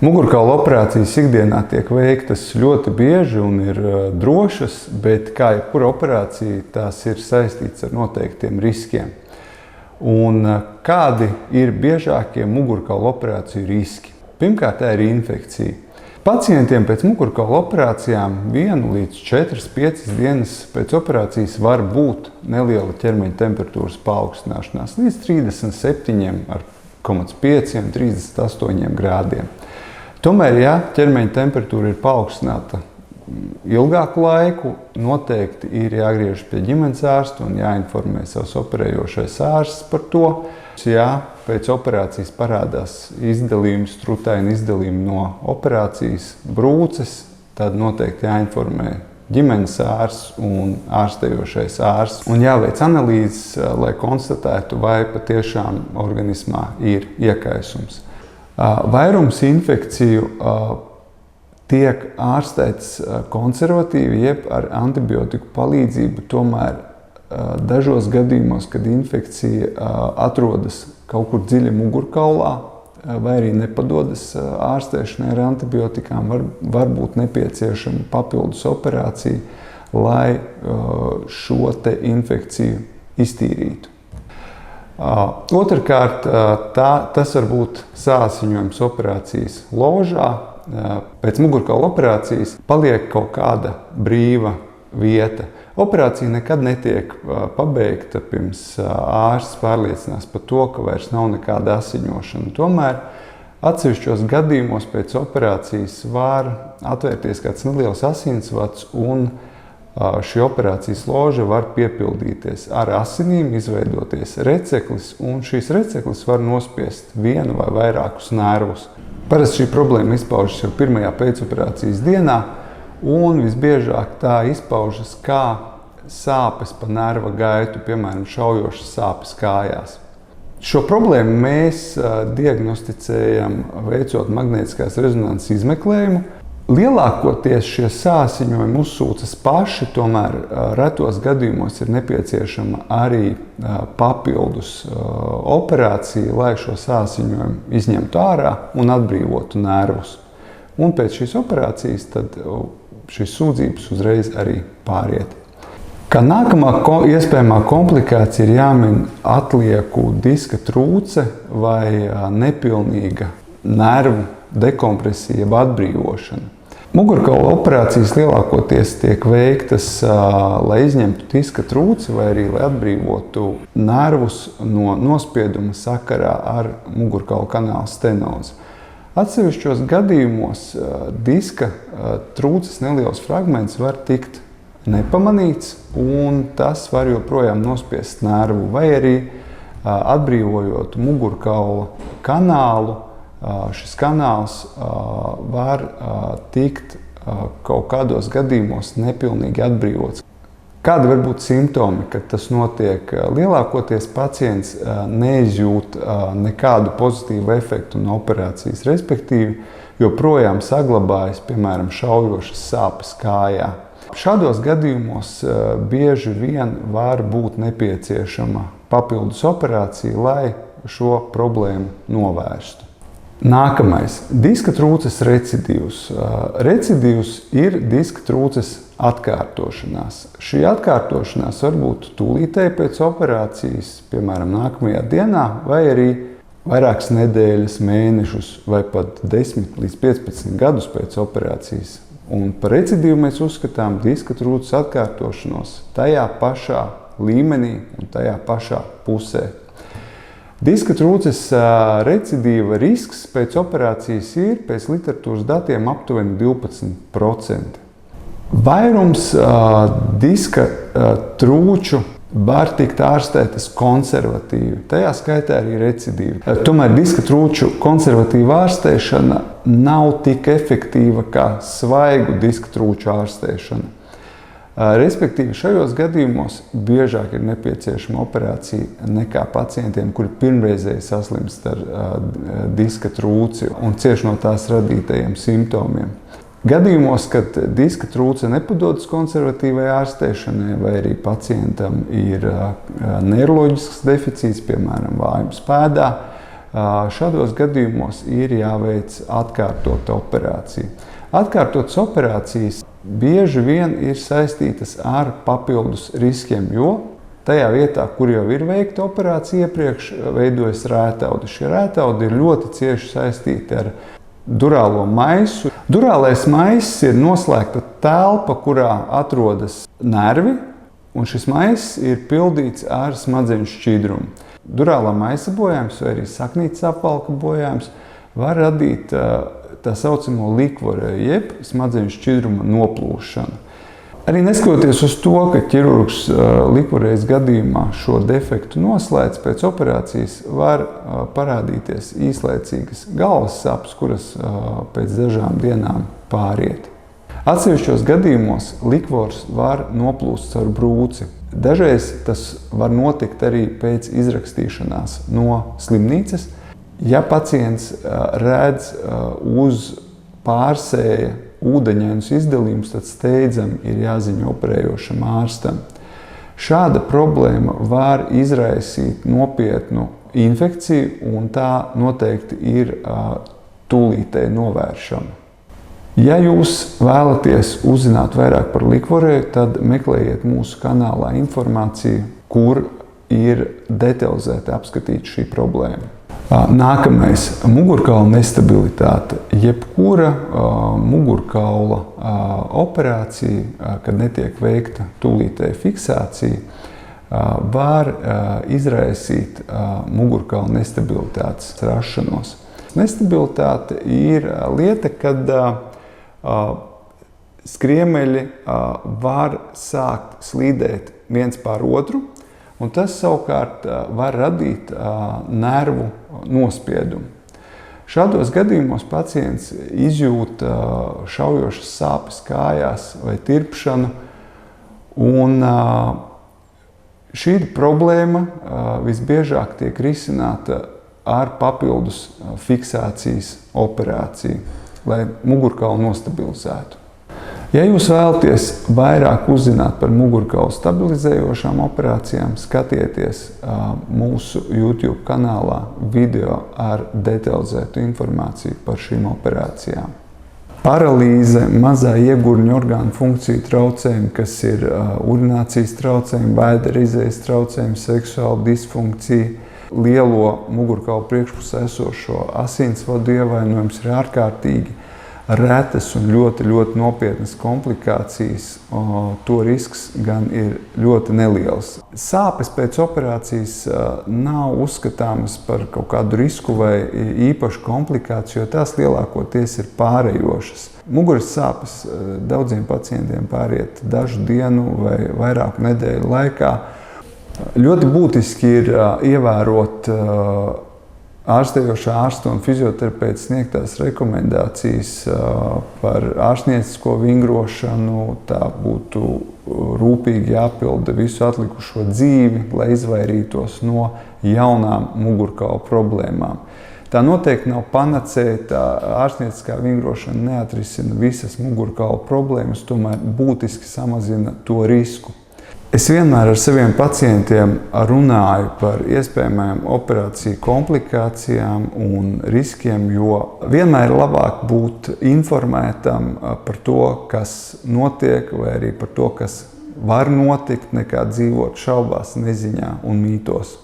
Mugurkaula operācijas ikdienā tiek veiktas ļoti bieži un ir drošas, bet kā jebkura operācija, tās ir saistītas ar noteiktiem riskiem. Un kādi ir biežākie mugurkaula operāciju riski? Pirmkārt, tā ir infekcija. Pacientiem pēc mugurkaula operācijām 1 līdz 4-5 dienas pēc operācijas var būt neliela ķermeņa temperatūras paaugstināšanās līdz 37,5–38 grādiem. Tomēr, ja ķermeņa temperatūra ir paaugstināta ilgāku laiku, noteikti ir jāgriežas pie ģimenes ārsta un jāinformē savs operējošais ārsts par to. Ja pēc operācijas parādās izdalījumi, strutaini izdalījumi no operācijas brūces, tad noteikti jāinformē ģimenes ārsts un ārstējošais ārsts. Un jāveic analīzes, lai konstatētu, vai patiešām organismā ir iekaisums. Vairums infekciju tiek ārstēts konservatīvi, jeb ar antibiotiku palīdzību. Tomēr dažos gadījumos, kad infekcija atrodas kaut kur dziļi mugurkaulā vai arī nepadodas ārstēšanai ar antibiotikām, var būt nepieciešama papildus operācija, lai šo te infekciju iztīrītu. Otrkārt, tas var būt sāsiņojums operācijas ložā. Pēc mugurkaula operācijas paliek kaut kāda brīva vieta. Operācija nekad netiek pabeigta, pirms ārsts pārliecinās par to, ka vairs nav nekāda asiņošana. Tomēr atsevišķos gadījumos pēc operācijas var atvērties kāds neliels asinsvads un šī operācijas loža var piepildīties ar asinīm, izveidoties receklis, un šīs receklis var nospiest vienu vai vairākus nervus. Parasti šī problēma izpaužas jau pirmajā pēcoperācijas dienā, un visbiežāk tā izpaužas kā sāpes pa nerva gaitu, piemēram, šaujošas sāpes kājās. Šo problēmu mēs diagnosticējam veicot magnētiskās rezonanses izmeklējumu. Lielākoties šie sāsiņojumi uzsūcas paši, tomēr retos gadījumos ir nepieciešama arī papildus operācija, lai šo sāsiņojumu izņemtu ārā un atbrīvotu nervus. Un pēc šīs operācijas tad šīs sūdzības uzreiz arī pāriet. Kā nākamā iespējamā komplikācija ir jāmin atlieku diska trūce vai nepilnīga nervu dekompresija jeb atbrīvošana. Mugurkaula operācijas lielākoties tiek veiktas, lai izņemtu diska trūci vai arī lai atbrīvotu nervus no nospieduma sakarā ar mugurkaula kanāla stenozi. Atsevišķos gadījumos diska trūces neliels fragments var tikt nepamanīts, un tas var joprojām nospiest nervu, vai arī atbrīvojot mugurkaula kanālu. Šis kanāls var tikt kaut kādos gadījumos nepilnīgi atbrīvots. Kādi var būt simptomi, kad tas notiek? Lielākoties pacients neizjūt nekādu pozitīvu efektu no operācijas, respektīvi joprojām saglabājas, piemēram, šaujošas sāpes kājā. Šādos gadījumos bieži vien var būt nepieciešama papildus operācija, lai šo problēmu novērstu. Nākamais – diska trūces recidīvs. Recidīvs ir diska trūces atkārtošanās. Šī atkārtošanās var būt tūlītēji pēc operācijas, piemēram, nākamajā dienā, vai arī vairākas nedēļas, mēnešus vai pat 10 līdz 15 gadus pēc operācijas. Un par recidīvu mēs uzskatām diska trūces atkārtošanos tajā pašā līmenī un tajā pašā pusē. Diska trūces recidīva risks pēc operācijas ir pēc literatūras datiem aptuveni 12%. Vairums diska trūču var tikt ārstētas konservatīvi, tajā skaitā arī recidīvi. Tomēr diska trūču konservatīva ārstēšana nav tik efektīva kā svaigu diska trūču ārstēšana. Respektīvi, šajos gadījumos biežāk ir nepieciešama operācija nekā pacientiem, kuri pirmreizēji saslimst ar diska trūci un cieš no tās radītajiem simptomiem. Gadījumos, kad diska trūce nepadodas konservatīvai ārstēšanai vai arī pacientam ir neiroloģisks deficīts, piemēram, vājums pēdā, Šādos gadījumos ir jāveic atkārtota operācija. Atkārtotas operācijas bieži vien ir saistītas ar papildus riskiem, jo tajā vietā, kur jau ir veikta operācija iepriekš, veidojas rētaudi. Šie rētaudi ir ļoti cieši saistīti ar durālo maisu. Durālais maiss ir noslēgta telpa, kurā atrodas nervi, un šis maiss ir pildīts ar smadzeņu šķidrumu. Durālā maisa bojājums vai arī saknītes apvalka bojājums var radīt tā saucamo likvorēju, jeb smadzeņu šķidruma noplūšanu. Arī neskatoties uz to, ka ķirurgs likvorējas gadījumā šo defektu noslēdz, pēc operācijas var parādīties īslaicīgas galvas sāpes, kuras pēc dažām dienām pāriet. Atsevišķos gadījumos likvors var noplūst caur brūci. Dažreiz tas var notikt arī pēc izrakstīšanās no slimnīcas. Ja pacients redz uz pārsēja ūdeņainus izdalījumus, tad steidzami ir jāziņo operējošam ārstam. Šāda problēma var izraisīt nopietnu infekciju, un tā noteikti ir tūlītēji novēršama. Ja jūs vēlaties uzzināt vairāk par likvorēju, tad meklējiet mūsu kanālā informāciju, kur ir detalizēti apskatīta šī problēma. Nākamais – mugurkaula nestabilitāte. Jebkura mugurkaula operācija, kad netiek veikta tūlītēja fiksācija, var izraisīt mugurkaula nestabilitātes rašanos. Nestabilitāte ir lieta, kad skriemeļi var sākt slīdēt viens pār otru, un tas savukārt var radīt nervu nospiedumu. Šādos gadījumos pacients izjūt šaujošas sāpes kājās vai tirpšanu, un šī problēma visbiežāk tiek risināta ar papildus fiksācijas operāciju, lai mugurkaulu nostabilizētu. Ja jūs vēlaties vairāk uzzināt par mugurkaulu stabilizējošām operācijām, skatieties mūsu YouTube kanālā video ar detalizētu informāciju par šīm operācijām. Paralīze, mazā iegurņu orgānu funkciju traucējumi, kas ir urinācijas traucējumi, bēdera izējas traucējumi, seksuāla disfunkcija, lielo mugurkaulu priekšpusē esošo asinsvadu ievainojums ir ārkārtīgi retas un ļoti nopietnas komplikācijas. To risks gan ir ļoti neliels. Sāpes pēc operācijas nav uzskatāmas par kaut kādu risku vai īpašu komplikāciju, jo tās lielākoties ir pārējošas. Muguras sāpes daudziem pacientiem pāriet dažu dienu vai vairāku nedēļu laikā. Ļoti būtiski ir ievērot ārstējošā ārsta un fizioterapeita sniegtās rekomendācijas par ārstniecisko vingrošanu. Tā būtu rūpīgi jāpilda visu atlikušo dzīvi, lai izvairītos no jaunām mugurkaulu problēmām. Tā noteikti nav panacēja, tā ārstnieciskā vingrošana neatrisina visas mugurkaulu problēmas, tomēr būtiski samazina to risku. Es vienmēr ar saviem pacientiem runāju par iespējamajām operāciju komplikācijām un riskiem, jo vienmēr ir labāk būt informētam par to, kas notiek, vai arī par to, kas var notikt, nekā dzīvot šaubās, neziņā un mītos.